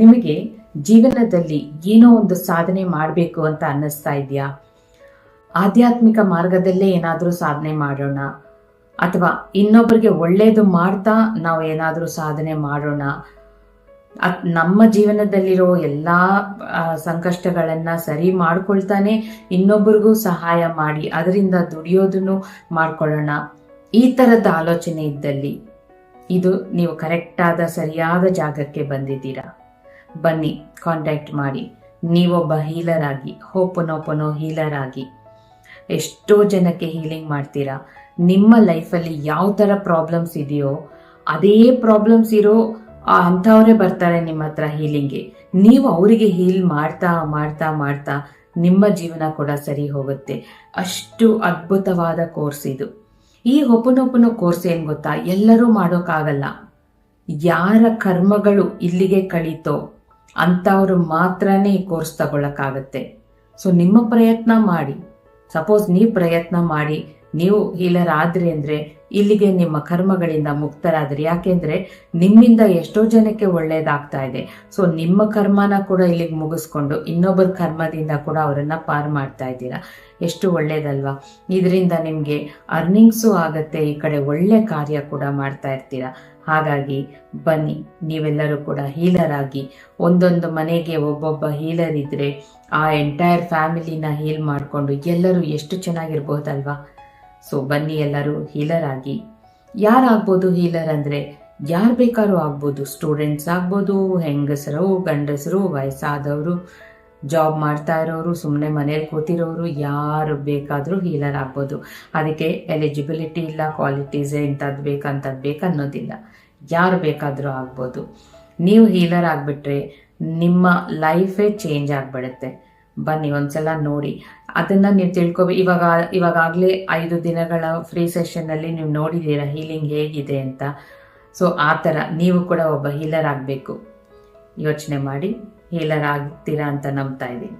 ನಿಮಗೆ ಜೀವನದಲ್ಲಿ ಏನೋ ಒಂದು ಸಾಧನೆ ಮಾಡಬೇಕು ಅಂತ ಅನ್ನಿಸ್ತಾ ಇದೆಯಾ? ಆಧ್ಯಾತ್ಮಿಕ ಮಾರ್ಗದಲ್ಲೇ ಏನಾದರೂ ಸಾಧನೆ ಮಾಡೋಣ, ಅಥವಾ ಇನ್ನೊಬ್ಬರಿಗೆ ಒಳ್ಳೇದು ಮಾಡ್ತಾ ನಾವು ಏನಾದರೂ ಸಾಧನೆ ಮಾಡೋಣ, ನಮ್ಮ ಜೀವನದಲ್ಲಿರೋ ಎಲ್ಲ ಸಂಕಷ್ಟಗಳನ್ನು ಸರಿ ಮಾಡ್ಕೊಳ್ತಾನೆ ಇನ್ನೊಬ್ಬರಿಗೂ ಸಹಾಯ ಮಾಡಿ ಅದರಿಂದ ದುಡಿಯೋದನ್ನು ಮಾಡ್ಕೊಳ್ಳೋಣ, ಈ ಥರದ ಆಲೋಚನೆ ಇದ್ದಲ್ಲಿ ಇದು ನೀವು ಕರೆಕ್ಟಾದ ಸರಿಯಾದ ಜಾಗಕ್ಕೆ ಬಂದಿದ್ದೀರಾ. ಬನ್ನಿ, ಕಾಂಟ್ಯಾಕ್ಟ್ ಮಾಡಿ. ನೀವೊಬ್ಬ ಹೀಲರ್ ಆಗಿ, ಹೋಪನೋಪನೋ ಹೀಲರ್ ಆಗಿ ಎಷ್ಟೋ ಜನಕ್ಕೆ ಹೀಲಿಂಗ್ ಮಾಡ್ತೀರಾ. ನಿಮ್ಮ ಲೈಫಲ್ಲಿ ಯಾವ ಥರ ಪ್ರಾಬ್ಲಮ್ಸ್ ಇದೆಯೋ ಅದೇ ಪ್ರಾಬ್ಲಮ್ಸ್ ಇರೋ ಅಂಥವರೇ ಬರ್ತಾರೆ ನಿಮ್ಮ ಹತ್ರ ಹೀಲಿಂಗ್ಗೆ. ನೀವು ಅವರಿಗೆ ಹೀಲ್ ಮಾಡ್ತಾ ಮಾಡ್ತಾ ಮಾಡ್ತಾ ನಿಮ್ಮ ಜೀವನ ಕೂಡ ಸರಿ ಹೋಗುತ್ತೆ. ಅಷ್ಟು ಅದ್ಭುತವಾದ ಕೋರ್ಸ್ ಇದು. ಈ ಹೋಪನೋಪನೋ ಕೋರ್ಸ್ ಏನು ಗೊತ್ತಾ, ಎಲ್ಲರೂ ಮಾಡೋಕ್ಕಾಗಲ್ಲ. ಯಾರ ಕರ್ಮಗಳು ಇಲ್ಲಿಗೆ ಕಳೀತೋ ಅಂಥವ್ರು ಮಾತ್ರನೇ ಈ ಕೋರ್ಸ್ ತಗೊಳಕ್ಕಾಗತ್ತೆ. ಸೊ ನಿಮ್ಮ ಪ್ರಯತ್ನ ಮಾಡಿ. ಸಪೋಸ್ ನೀವು ಪ್ರಯತ್ನ ಮಾಡಿ ನೀವು ಹೀಲರ್ ಆದ್ರಿ ಅಂದರೆ ಇಲ್ಲಿಗೆ ನಿಮ್ಮ ಕರ್ಮಗಳಿಂದ ಮುಕ್ತರಾದ್ರಿ. ಯಾಕೆಂದ್ರೆ ನಿಮ್ಮಿಂದ ಎಷ್ಟೋ ಜನಕ್ಕೆ ಒಳ್ಳೇದಾಗ್ತಾ ಇದೆ. ಸೊ ನಿಮ್ಮ ಕರ್ಮನ ಕೂಡ ಇಲ್ಲಿಗೆ ಮುಗಿಸ್ಕೊಂಡು ಇನ್ನೊಬ್ಬರ ಕರ್ಮದಿಂದ ಕೂಡ ಅವರನ್ನ ಪಾರು ಮಾಡ್ತಾ ಇದ್ದೀರಾ. ಎಷ್ಟು ಒಳ್ಳೇದಲ್ವಾ? ಇದರಿಂದ ನಿಮಗೆ ಅರ್ನಿಂಗ್ಸು ಆಗತ್ತೆ, ಈ ಕಡೆ ಒಳ್ಳೆ ಕಾರ್ಯ ಕೂಡ ಮಾಡ್ತಾ ಇರ್ತೀರಾ. ಹಾಗಾಗಿ ಬನ್ನಿ, ನೀವೆಲ್ಲರೂ ಕೂಡ ಹೀಲರ್ ಆಗಿ, ಒಂದೊಂದು ಮನೆಗೆ ಒಬ್ಬೊಬ್ಬ ಹೀಲರ್ ಇದ್ರೆ ಆ ಎಂಟೈರ್ ಫ್ಯಾಮಿಲಿನ ಹೀಲ್ ಮಾಡಿಕೊಂಡು ಎಲ್ಲರೂ ಎಷ್ಟು ಚೆನ್ನಾಗಿರ್ಬೋದಲ್ವಾ? ಸೊ ಬನ್ನಿ, ಎಲ್ಲರೂ ಹೀಲರ್ ಆಗಿ. ಯಾರಾಗ್ಬೋದು ಹೀಲರ್ ಅಂದರೆ? ಯಾರು ಬೇಕಾದ್ರೂ ಆಗ್ಬೋದು. ಸ್ಟೂಡೆಂಟ್ಸ್ ಆಗ್ಬೋದು, ಹೆಂಗಸರು, ಗಂಡಸರು, ವಯಸ್ಸಾದವರು, ಜಾಬ್ ಮಾಡ್ತಾ ಇರೋರು, ಸುಮ್ಮನೆ ಮನೇಲಿ ಕೂತಿರೋರು, ಯಾರು ಬೇಕಾದರೂ ಹೀಲರ್ ಆಗ್ಬೋದು. ಅದಕ್ಕೆ ಎಲಿಜಿಬಿಲಿಟಿ ಇಲ್ಲ, ಕ್ವಾಲಿಟೀಸ್ ಇಂಥದ್ದು ಬೇಕಂಥದ್ದು ಬೇಕನ್ನೋದಿಲ್ಲ. ಯಾರು ಬೇಕಾದರೂ ಆಗ್ಬೋದು. ನೀವು ಹೀಲರ್ ಆಗಿಬಿಟ್ರೆ ನಿಮ್ಮ ಲೈಫೇ ಚೇಂಜ್ ಆಗಿಬಿಡುತ್ತೆ. ಬನ್ನಿ, ಒಂದ್ಸಲ ನೋಡಿ. ಅದನ್ನು ನೀವು ಇವಾಗಲೇ 5 ದಿನಗಳ ಫ್ರೀ ಸೆಷನ್ನಲ್ಲಿ ನೀವು ನೋಡಿದ್ದೀರಾ ಹೀಲಿಂಗ್ ಹೇಗಿದೆ ಅಂತ. ಸೊ ಆ ಥರ ನೀವು ಕೂಡ ಒಬ್ಬ ಹೀಲರ್ ಆಗಬೇಕು. ಯೋಚನೆ ಮಾಡಿ, ಹೀಲರ್ ಆಗ್ತೀರಾ ಅಂತ ನಂಬ್ತಾ ಇದ್ದೀನಿ.